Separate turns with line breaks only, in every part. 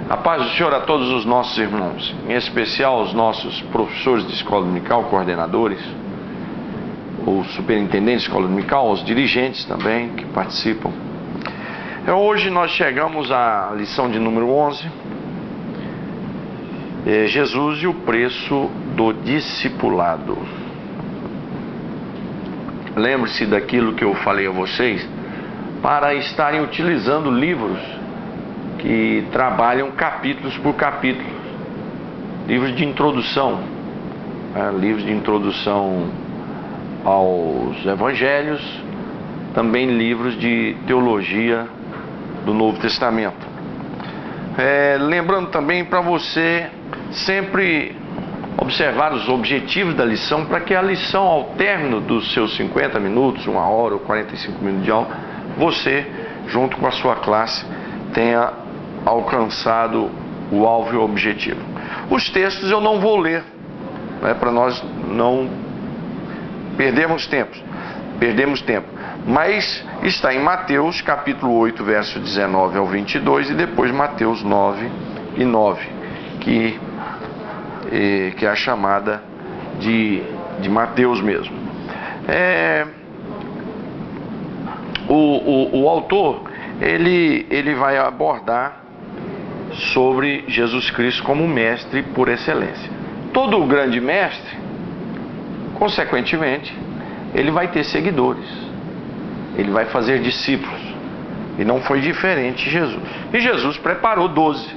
A paz do Senhor a todos os nossos irmãos, em especial os nossos professores de escola dominical, coordenadores, os superintendentes de escola dominical, os dirigentes também que participam. Hoje nós chegamos à lição de número 11, Jesus e o preço do discipulado. Lembre-se daquilo que eu falei a vocês, para estarem utilizando livros que trabalham capítulos por capítulo, livros de introdução, livros de introdução aos evangelhos, também livros de teologia do Novo Testamento. Lembrando também para você sempre observar os objetivos da lição, para que a lição, ao término dos seus 50 minutos, 1 hora ou 45 minutos de aula, você, junto com a sua classe, tenha alcançado o alvo e o objetivo. Os textos eu não vou ler, para nós não perdermos tempo, mas está em Mateus capítulo 8, verso 19 ao 22, e depois Mateus 9 e 9, que é a chamada de Mateus mesmo. O autor, ele vai abordar sobre Jesus Cristo como mestre por excelência. Todo grande mestre, consequentemente, ele vai ter seguidores, ele vai fazer discípulos, e não foi diferente Jesus. E Jesus preparou 12.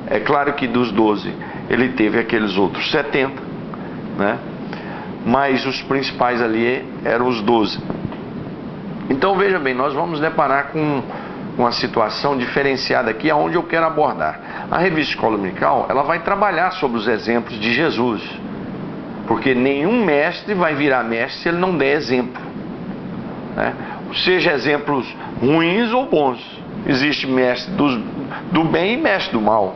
É claro que dos 12 ele teve aqueles outros 70, mas os principais ali eram os 12. Então veja bem, nós vamos deparar com uma situação diferenciada aqui, aonde eu quero abordar. A revista Escola Dominical, ela vai trabalhar sobre os exemplos de Jesus, porque nenhum mestre vai virar mestre se ele não der exemplo, seja exemplos ruins ou bons. Existe mestre do bem e mestre do mal.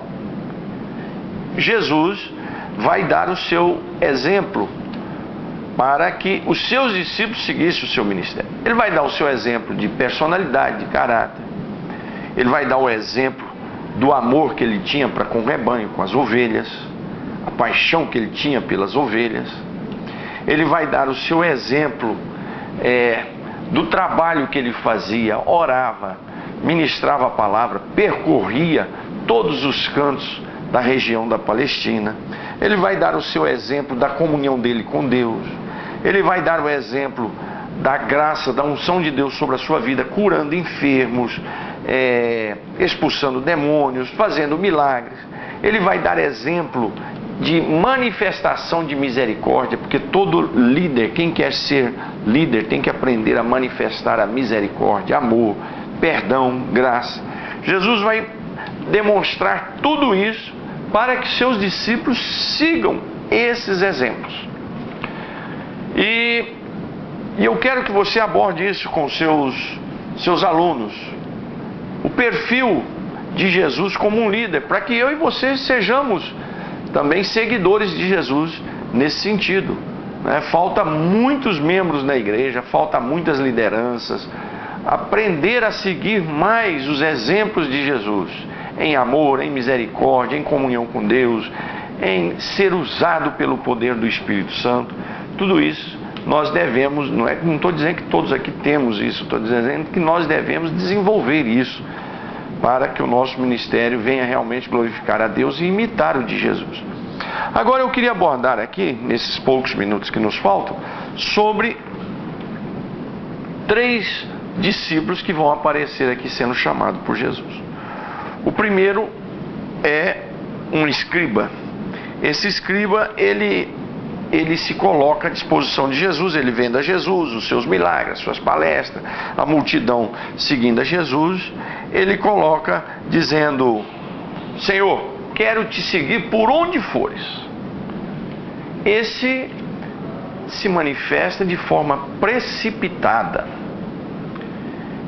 Jesus vai dar o seu exemplo para que os seus discípulos seguissem o seu ministério. Ele vai dar o seu exemplo de personalidade, de caráter. Ele vai dar o exemplo do amor que ele tinha para com o rebanho, com as ovelhas, a paixão que ele tinha pelas ovelhas. Ele vai dar o seu exemplo do trabalho que ele fazia, orava, ministrava a palavra, percorria todos os cantos da região da Palestina. Ele vai dar o seu exemplo da comunhão dele com Deus. Ele vai dar o exemplo da graça, da unção de Deus sobre a sua vida, curando enfermos, expulsando demônios, fazendo milagres. Ele vai dar exemplo de manifestação de misericórdia, porque todo líder, quem quer ser líder, tem que aprender a manifestar a misericórdia, amor, perdão, graça. Jesus vai demonstrar tudo isso para que seus discípulos sigam esses exemplos. E eu quero que você aborde isso com seus alunos, o perfil de Jesus como um líder, para que eu e você sejamos também seguidores de Jesus nesse sentido. Falta muitos membros na igreja, falta muitas lideranças, aprender a seguir mais os exemplos de Jesus, em amor, em misericórdia, em comunhão com Deus, em ser usado pelo poder do Espírito Santo. Tudo isso nós devemos, não estou dizendo que todos aqui temos isso, estou dizendo que nós devemos desenvolver isso, para que o nosso ministério venha realmente glorificar a Deus e imitar o de Jesus. Agora eu queria abordar aqui, nesses poucos minutos que nos faltam, sobre 3 discípulos que vão aparecer aqui sendo chamados por Jesus. O primeiro é um escriba. Esse escriba, ele se coloca à disposição de Jesus, ele vendo a Jesus, os seus milagres, as suas palestras, a multidão seguindo a Jesus. Ele coloca dizendo: Senhor, quero te seguir por onde fores. Esse se manifesta de forma precipitada.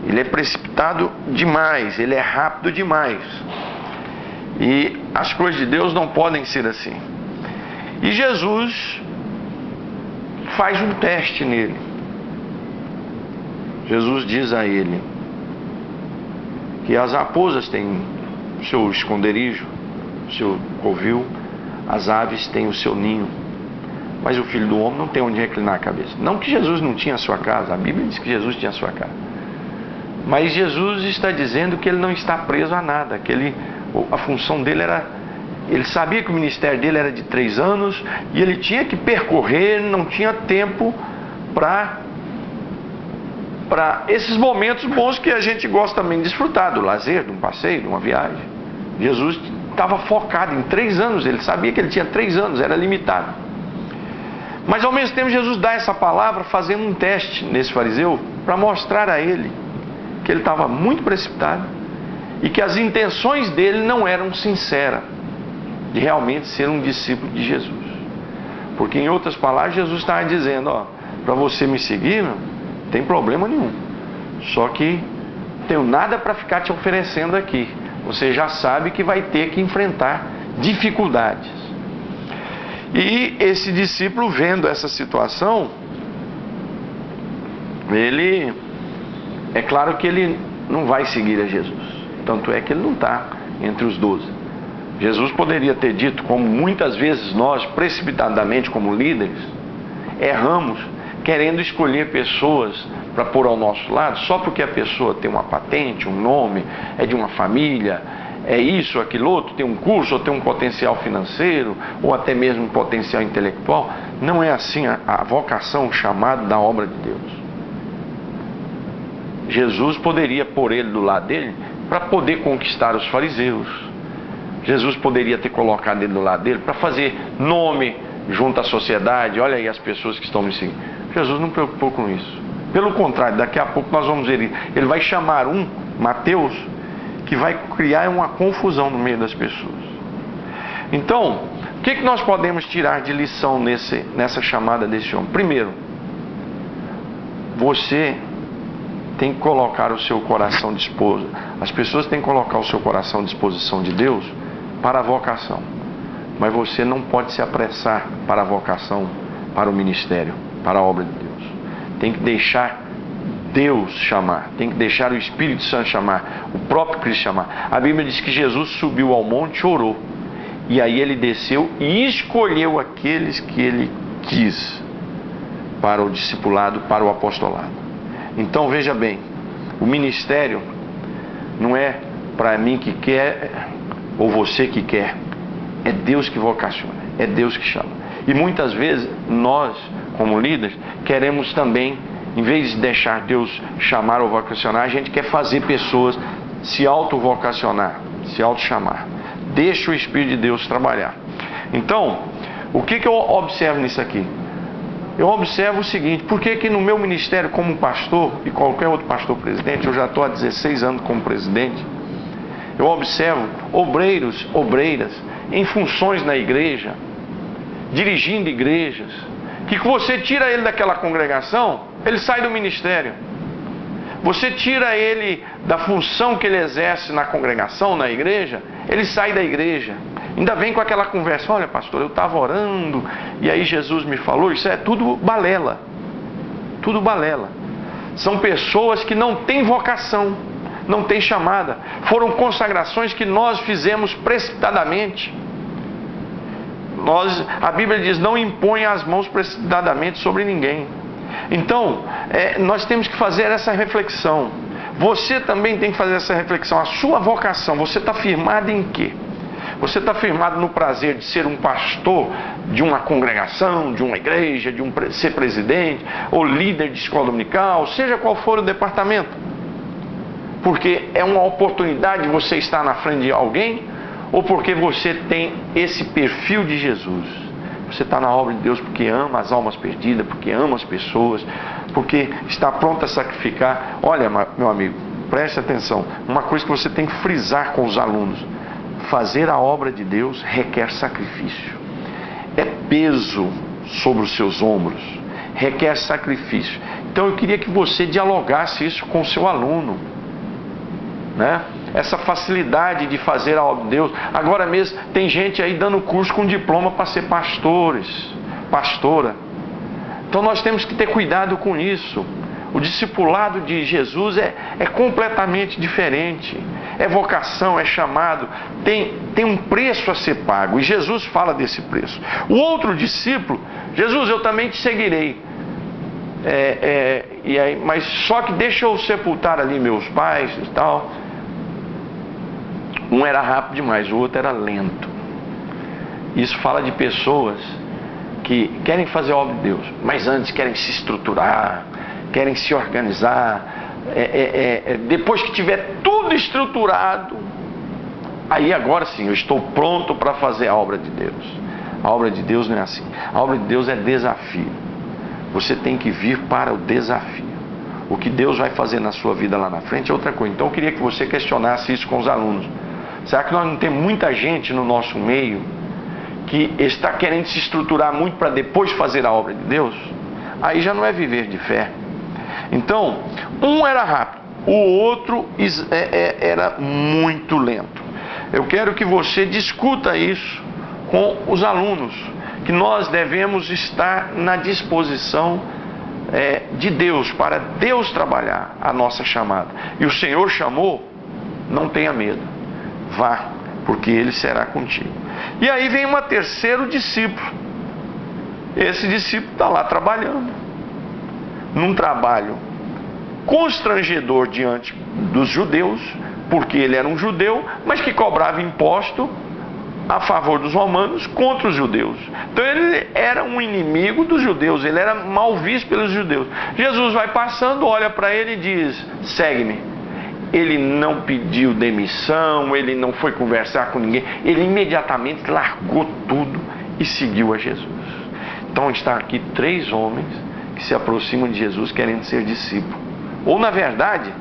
Ele é precipitado demais, ele é rápido demais. E as coisas de Deus não podem ser assim. E Jesus faz um teste nele. Jesus diz a ele que as raposas têm seu esconderijo, o seu covil, as aves têm o seu ninho, mas o Filho do Homem não tem onde reclinar a cabeça. Não que Jesus não tinha a sua casa, a Bíblia diz que Jesus tinha a sua casa. Mas Jesus está dizendo que ele não está preso a nada, que a função dele era... Ele sabia que o ministério dele era de 3 anos e ele tinha que percorrer, não tinha tempo para esses momentos bons que a gente gosta também de desfrutar, do lazer, de um passeio, de uma viagem. Jesus estava focado em 3 anos, ele sabia que ele tinha 3 anos, era limitado. Mas ao mesmo tempo Jesus dá essa palavra fazendo um teste nesse fariseu para mostrar a ele que ele estava muito precipitado e que as intenções dele não eram sinceras de realmente ser um discípulo de Jesus. Porque em outras palavras Jesus estava dizendo, ó, para você me seguir, não tem problema nenhum, só que não tenho nada para ficar te oferecendo aqui, você já sabe que vai ter que enfrentar dificuldades. E esse discípulo, vendo essa situação, é claro que ele não vai seguir a Jesus, tanto é que ele não está entre os 12. Jesus poderia ter dito, como muitas vezes nós, precipitadamente como líderes, erramos querendo escolher pessoas para pôr ao nosso lado, só porque a pessoa tem uma patente, um nome, é de uma família, é isso, aquilo outro, tem um curso, ou tem um potencial financeiro, ou até mesmo um potencial intelectual. Não é assim a vocação, o chamado da obra de Deus. Jesus poderia pôr ele do lado dele para poder conquistar os fariseus. Jesus poderia ter colocado ele do lado dele para fazer nome junto à sociedade. Olha aí as pessoas que estão me seguindo. Jesus não preocupou com isso. Pelo contrário, daqui a pouco nós vamos ver, ele vai chamar Mateus, que vai criar uma confusão no meio das pessoas. Então, o que nós podemos tirar de lição nessa chamada desse homem? Primeiro, você tem que colocar o seu coração disposto. As pessoas têm que colocar o seu coração à disposição de Deus para a vocação. Mas você não pode se apressar para a vocação, para o ministério, para a obra de Deus. Tem que deixar Deus chamar, tem que deixar o Espírito Santo chamar, o próprio Cristo chamar. A Bíblia diz que Jesus subiu ao monte e orou. E aí ele desceu e escolheu aqueles que ele quis para o discipulado, para o apostolado. Então veja bem, o ministério não é para mim que quer ou você que quer, é Deus que vocaciona, é Deus que chama. E muitas vezes nós, como líderes, queremos também, em vez de deixar Deus chamar ou vocacionar, a gente quer fazer pessoas se auto-vocacionar, se auto-chamar. Deixa o Espírito de Deus trabalhar. Então, o que eu observo nisso aqui? Eu observo o seguinte: por que no meu ministério como pastor, e qualquer outro pastor presidente, eu já estou há 16 anos como presidente, eu observo obreiros, obreiras, em funções na igreja, dirigindo igrejas, que você tira ele daquela congregação, ele sai do ministério. Você tira ele da função que ele exerce na congregação, na igreja, ele sai da igreja. Ainda vem com aquela conversa: olha pastor, eu estava orando, e aí Jesus me falou. Isso é tudo balela. Tudo balela. São pessoas que não têm vocação, não têm chamada. Foram consagrações que nós fizemos precipitadamente. A Bíblia diz: não impõe as mãos precipitadamente sobre ninguém. Então, nós temos que fazer essa reflexão. Você também tem que fazer essa reflexão. A sua vocação, você está firmado em quê? Você está firmado no prazer de ser um pastor de uma congregação, de uma igreja, ser presidente, ou líder de escola dominical, seja qual for o departamento? Porque é uma oportunidade de você estar na frente de alguém, ou porque você tem esse perfil de Jesus? Você está na obra de Deus porque ama as almas perdidas, porque ama as pessoas, porque está pronto a sacrificar. Olha, meu amigo, preste atenção. Uma coisa que você tem que frisar com os alunos: fazer a obra de Deus requer sacrifício. É peso sobre os seus ombros, requer sacrifício. Então eu queria que você dialogasse isso com o seu aluno, né? Essa facilidade de fazer a obra de Deus. Agora mesmo tem gente aí dando curso com diploma para ser pastores, pastora. Então nós temos que ter cuidado com isso. O discipulado de Jesus é completamente diferente. é vocação, é chamado, tem um preço a ser pago, e Jesus fala desse preço. O outro discípulo, Jesus, eu também te seguirei, mas só que deixa eu sepultar ali meus pais e tal. Um era rápido demais, o outro era lento. Isso fala de pessoas que querem fazer a obra de Deus, mas antes querem se estruturar, querem se organizar. Depois que tiver tudo estruturado, aí agora sim eu estou pronto para fazer a obra de Deus. A obra de Deus não é assim. A obra de Deus é desafio. Você tem que vir para o desafio. O que Deus vai fazer na sua vida lá na frente é outra coisa. Então eu queria que você questionasse isso com os alunos. Será que nós não temos muita gente no nosso meio que está querendo se estruturar muito para depois fazer a obra de Deus? Aí já não é viver de fé. Então, um era rápido, o outro era muito lento. Eu quero que você discuta isso com os alunos, que nós devemos estar na disposição de Deus, para Deus trabalhar a nossa chamada. E o Senhor chamou, não tenha medo, vá, porque Ele será contigo. E aí vem um terceiro discípulo. Esse discípulo está lá trabalhando, num trabalho constrangedor diante dos judeus, porque ele era um judeu, mas que cobrava imposto a favor dos romanos contra os judeus. Então ele era um inimigo dos judeus, ele era mal visto pelos judeus. Jesus vai passando, olha para ele e diz: segue-me. Ele não pediu demissão, ele não foi conversar com ninguém, ele imediatamente largou tudo e seguiu a Jesus. Então está aqui 3 homens que se aproximam de Jesus querendo ser discípulo. Ou na verdade,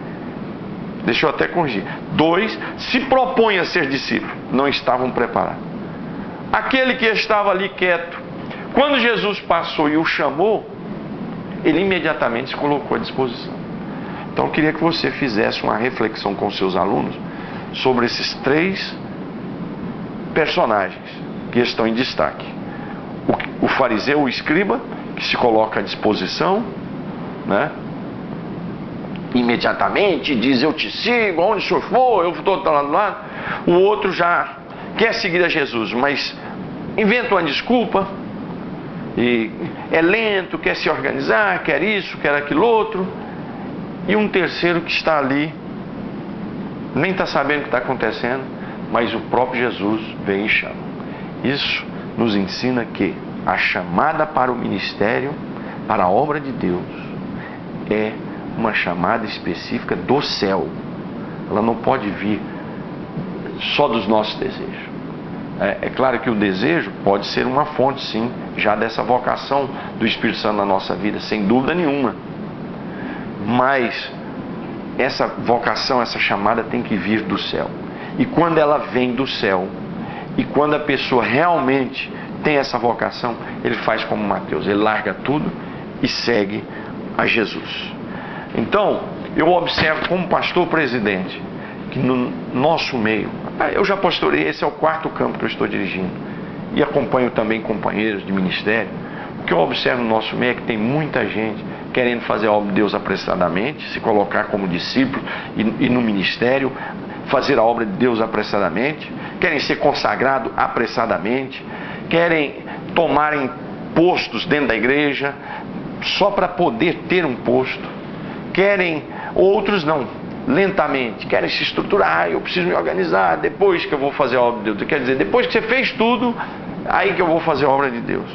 deixa eu até corrigir, 2 se propõem a ser discípulo, não estavam preparados. Aquele que estava ali quieto, quando Jesus passou e o chamou, ele imediatamente se colocou à disposição. Então eu queria que você fizesse uma reflexão com seus alunos sobre esses 3 personagens que estão em destaque. O fariseu, o escriba, que se coloca à disposição, né? Imediatamente diz: eu te sigo, aonde o senhor for, eu estou lá do lado. O outro já quer seguir a Jesus, mas inventa uma desculpa, e é lento, quer se organizar, quer isso, quer aquilo outro. E um terceiro que está ali, nem está sabendo o que está acontecendo, mas o próprio Jesus vem e chama. Isso nos ensina que a chamada para o ministério, para a obra de Deus, é uma chamada específica do céu. Ela não pode vir só dos nossos desejos. É claro que o desejo pode ser uma fonte, sim, já dessa vocação do Espírito Santo na nossa vida, sem dúvida nenhuma. Mas essa vocação, essa chamada tem que vir do céu. E quando ela vem do céu, e quando a pessoa realmente tem essa vocação, ele faz como Mateus, ele larga tudo e segue a Jesus. Então, eu observo como pastor presidente, que no nosso meio, eu já pastorei, esse é o 4º campo que eu estou dirigindo, e acompanho também companheiros de ministério. O que eu observo no nosso meio é que tem muita gente querendo fazer a obra de Deus apressadamente, se colocar como discípulo e no ministério, fazer a obra de Deus apressadamente, querem ser consagrados apressadamente, querem tomarem postos dentro da igreja só para poder ter um posto, outros não, lentamente, querem se estruturar, eu preciso me organizar, depois que eu vou fazer a obra de Deus, quer dizer, depois que você fez tudo, aí que eu vou fazer a obra de Deus.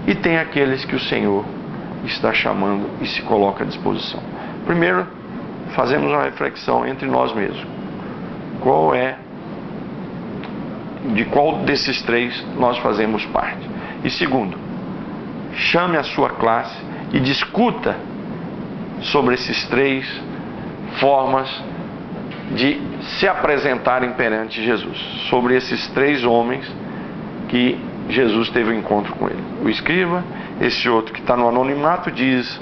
E tem aqueles que o Senhor está chamando e se coloca à disposição. Primeiro, fazemos uma reflexão entre nós mesmos. De qual desses 3 nós fazemos parte? E segundo, chame a sua classe e discuta sobre esses 3 formas de se apresentarem perante Jesus, sobre esses 3 homens que Jesus teve um encontro com ele. O escriba, esse outro que está no anonimato, diz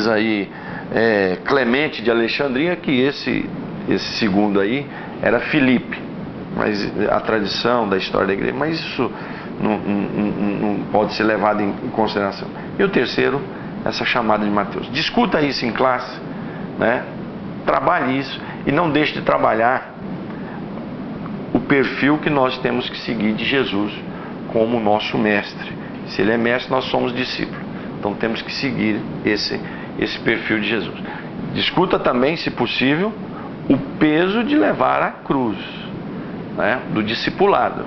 aí Clemente de Alexandria, que esse segundo aí era Filipe, mas a tradição da história da igreja, mas isso não pode ser levado em consideração. E o terceiro, essa chamada de Mateus. Discuta isso em classe, né? trabalhe isso e não deixe de trabalhar o perfil que nós temos que seguir de Jesus como nosso mestre. Se ele é mestre, nós somos discípulos. Então temos que seguir esse perfil de Jesus. Discuta também, se possível, o peso de levar a cruz, né, do discipulado.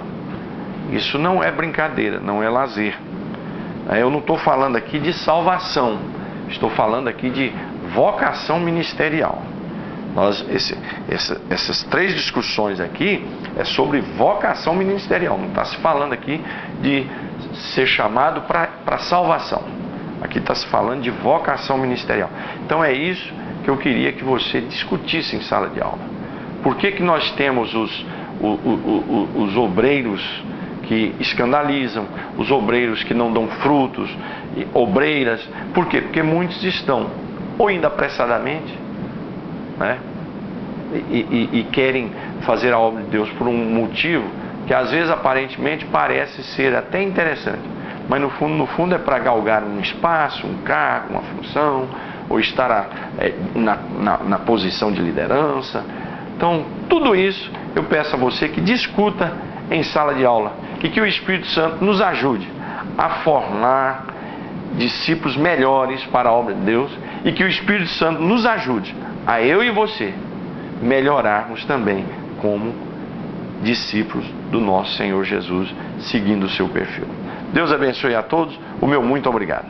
Isso não é brincadeira, não é lazer. Eu não estou falando aqui de salvação, estou falando aqui de vocação ministerial. Essas 3 discussões aqui é sobre vocação ministerial. Não está se falando aqui de ser chamado para salvação. Aqui está se falando de vocação ministerial. Então é isso que eu queria que você discutisse em sala de aula. Por que nós temos os obreiros que escandalizam, os obreiros que não dão frutos, obreiras? Por quê? Porque muitos estão ou indo apressadamente, né, e querem fazer a obra de Deus por um motivo que às vezes aparentemente parece ser até interessante, mas no fundo é para galgar um espaço, um cargo, uma função, ou estar na posição de liderança. Então, tudo isso eu peço a você que discuta em sala de aula e que o Espírito Santo nos ajude a formar discípulos melhores para a obra de Deus, e que o Espírito Santo nos ajude a eu e você melhorarmos também como discípulos do nosso Senhor Jesus, seguindo o seu perfil. Deus abençoe a todos. O meu muito obrigado.